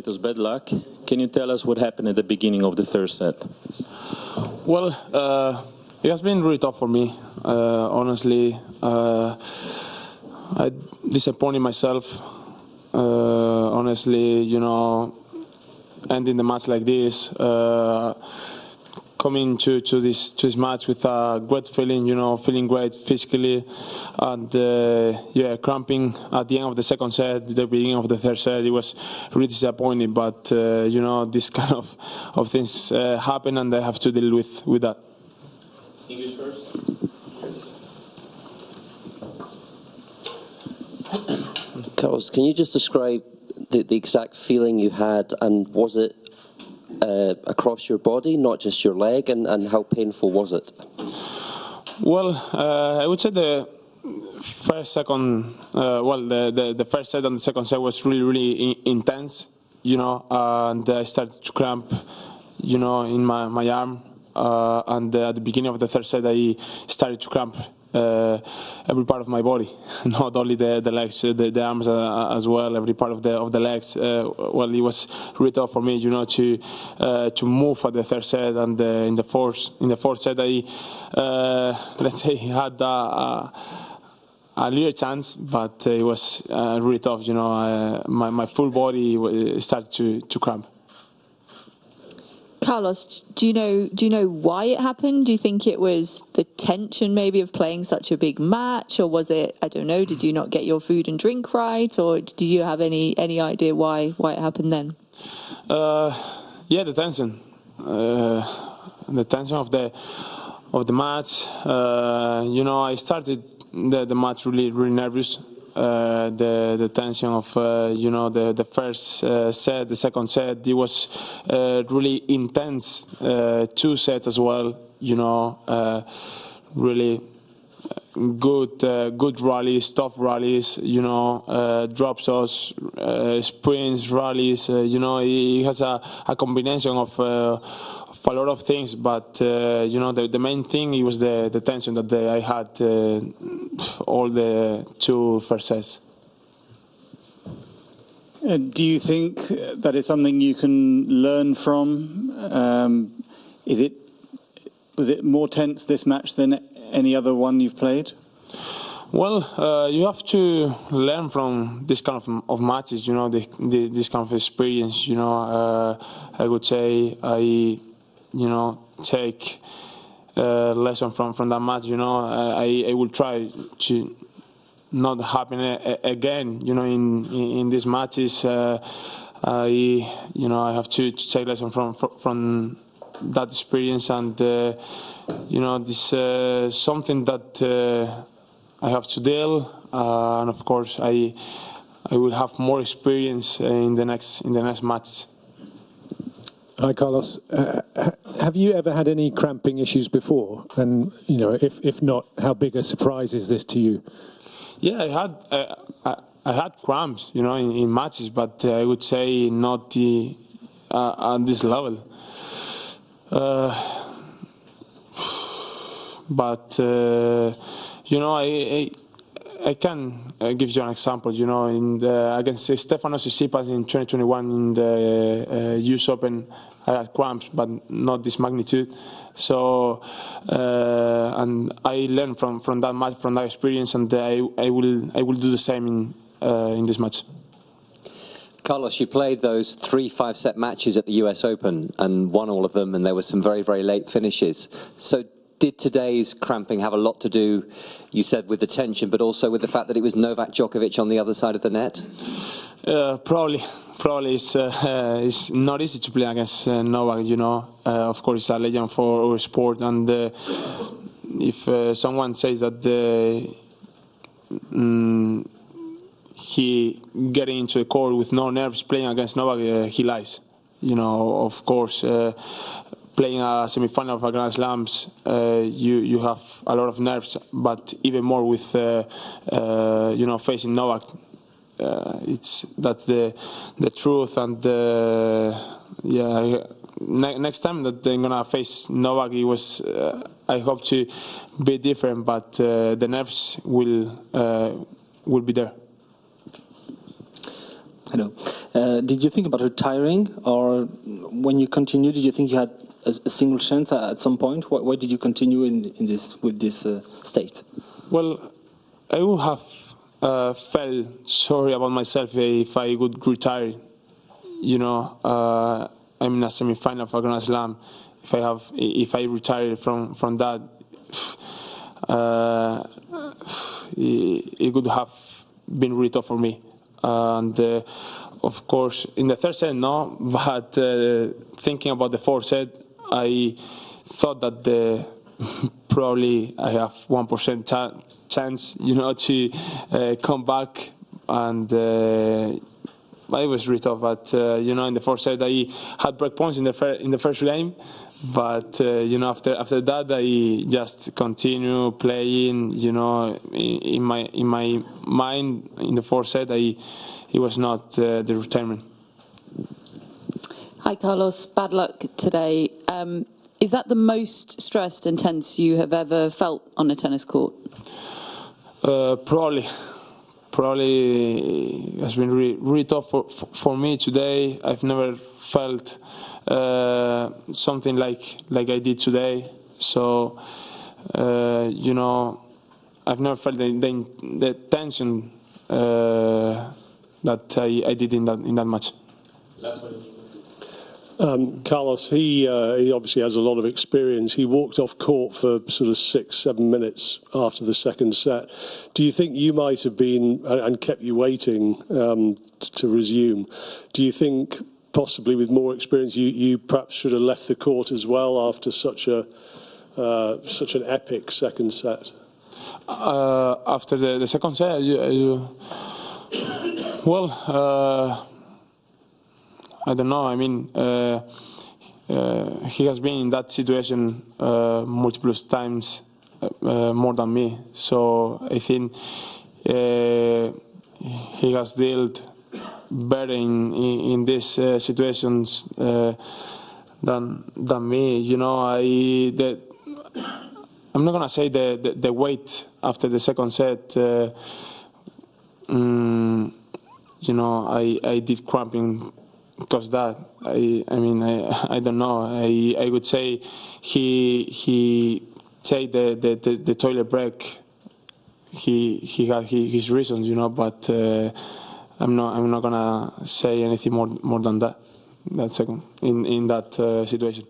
was bad luck. Can you tell us what happened at the beginning of the third set? Well, it has been really tough for me. Honestly, I disappointed myself. Honestly, ending the match like this, coming to this match with a great feeling, feeling great physically, and cramping at the end of the second set, the beginning of the third set. It was really disappointing, but this kind of things happen, and I have to deal with that. English first. Carlos, can you just describe the exact feeling you had, and was it across your body, not just your leg, and how painful was it? Well, I would say the first set and the second set was really intense, and I started to cramp, in my arm, and at the beginning of the third set I started to cramp every part of my body, not only the legs, the arms as well, every part of the legs. Well, it was really tough for me, to move at the third set, and in the fourth set I let's say had a little chance, but it was really tough. My full body started to cramp. Carlos, do you know why it happened? Do you think it was the tension maybe of playing such a big match, or was it, I don't know, did you not get your food and drink right, or did you have any idea why it happened then? The tension. The tension of the match. I started the match really nervous. The tension of the first set, the second set, it was really intense. Two sets as well, really good rallies, tough rallies, drop shots, sprints, rallies. It has a combination of a lot of things, but the main thing, it was the tension that I had all the two first sets. Do you think that is something you can learn from? Was it more tense this match than any other one you've played? Well, you have to learn from this kind of matches, this kind of experience. I would say I take lesson from that match. I will try to not happen again. In these matches, I have to take lesson from that experience, and this something that I have to deal, and of course I will have more experience in the next match. Hi, Carlos. Have you ever had any cramping issues before? And if not, how big a surprise is this to you? Yeah, I had cramps, in matches, but I would say not at this level. But I can give you an example. Against Stefanos Tsitsipas in 2021 in the US Open, I had cramps, but not this magnitude. So, and I learned from that match, from that experience, and I will do the same in this match. Carlos, you played those 3 5-set matches at the US Open and won all of them, and there were some very, very late finishes. So did today's cramping have a lot to do, you said, with the tension, but also with the fact that it was Novak Djokovic on the other side of the net? Probably it's not easy to play against Novak. Of course, he's a legend for our sport, and if someone says that he getting into the court with no nerves playing against Novak, he lies. Of course, playing a semi-final of a Grand Slams, you have a lot of nerves, but even more with facing Novak. That's the truth, and next time that I'm gonna face Novak, I hope to be different, but the nerves will be there. Hello. Did you think about retiring, or when you continued, did you think you had a single chance at some point? Why did you continue with this state? Well, I would have felt sorry about myself if I would retire. You know, I'm in a semi-final for Grand Slam. If I retire from that, it would have been really tough for me. And of course, in the third set, no. But thinking about the fourth set, I thought that probably I have 1% chance, you know, to come back. And it was really tough. But you know, in the fourth set, I had break points in the first game. But you know, after that, I just continue playing. You know, in my mind, in the fourth set, it was not the retirement. Hi, Carlos. Bad luck today. Is that the most stressed and tense you have ever felt on a tennis court? Probably it's been really tough for me today. I've never felt something like I did today. So you know, I've never felt the tension that I did in that match. Carlos, he obviously has a lot of experience. He walked off court for sort of 6-7 minutes after the second set. Do you think you might have been, and kept you waiting to resume, do you think possibly with more experience you perhaps should have left the court as well after such an epic second set? After the second set, well, I don't know. I mean, he has been in that situation multiple times more than me. So I think he has dealt better in these situations than me. You know, I'm not gonna say the weight after the second set. You know, I did cramping. Because that, I mean, I don't know. I would say he take the toilet break. He had his reasons, you know. But I'm not gonna say anything more than that second in that situation.